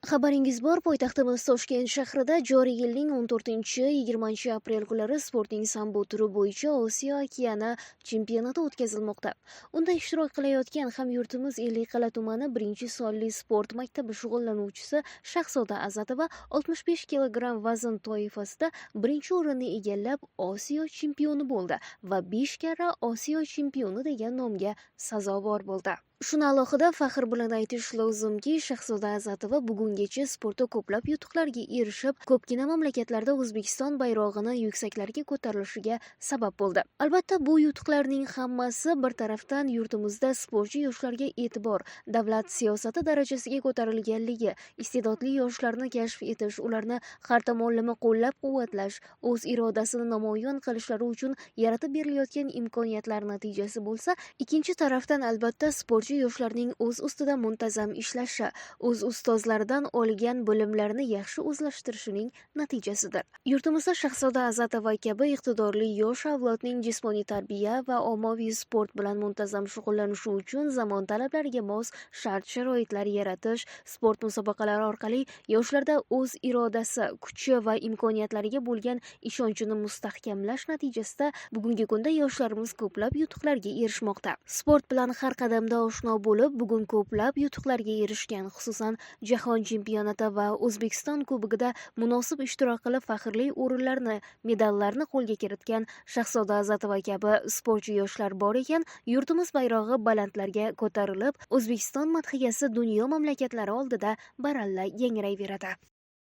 Xabaringiz bor, poytaxtimiz Toshkent shahrida joriy yilning 14-20 aprel kunlari sportning sambo turi bo'yicha Osiyo okeani chempionati o'tkazilmoqda. Unda ishtirok qilayotgan hamyurtimiz Ellikqal'a tumani 1-sonli sport maktabi shug'ullanuvchisi Shahzoda Azatova 65 kilogramm vazn toifasida birinchi o'rinni egallab, Osiyo chempioni bo'ldi va 5 karra Osiyo chempioni degan nomga sazovor bo'ldi. Shuni alohida faxr bilan aytish lozimki, Shahzoda Azatova bugungacha sportda ko'plab yutuqlarga erishib, ko'pgina mamlakatlarda O'zbekiston bayrog'ini yuksaklarga ko'tarilishiga sabab bo'ldi. Albatta, bu yutuqlarning hammasi bir tarafdan yurtimizda sportchi yoshlarga e'tibor, davlat siyosati darajasiga ko'tarilganligi, iste'dodli yoshlarni kashf etish, ularni har tomonlama qo'llab-quvvatlash, o'z irodasini namoyon qilishlari uchun yaratib berilayotgan imkoniyatlar natijasi bo'lsa, ikkinchi tarafdan albatta sportchi yoshlarning o'z ustida muntazam ishlashi, o'z ustozlaridan olgan bilimlarini yaxshi o'zlashtirishining natijasidir. Yurtimizda Shahzoda Azatova kabi iqtidorli yosh avlodning jismoniy tarbiya va ommaviy sport bilan muntazam shug'ullanishi uchun zamon talablariga mos shart-sharoitlar yaratish, sport musobaqalari orqali yoshlarda o'z irodasi, kuchi va imkoniyatlariga bo'lgan ishonchini mustahkamlash natijasida bugungi kunda yoshlarimiz ko'plab yutuqlarga erishmoqda. Sport bilan har qadamda oshno bo'lib, bugun ko'plab yutuqlarga erishgan, xususan Jahon chempionati va O'zbekiston kubogida munosib ishtirok qilib, faxrli o'rinlarni, medallarni qo'lga kiritgan Shahzoda Azatova kabi sportchi yoshlar bor ekan, yurtimiz bayrog'i balandlarga ko'tarilib, O'zbekiston madhiyasi dunyo mamlakatlari oldida baralla yangrayveradi.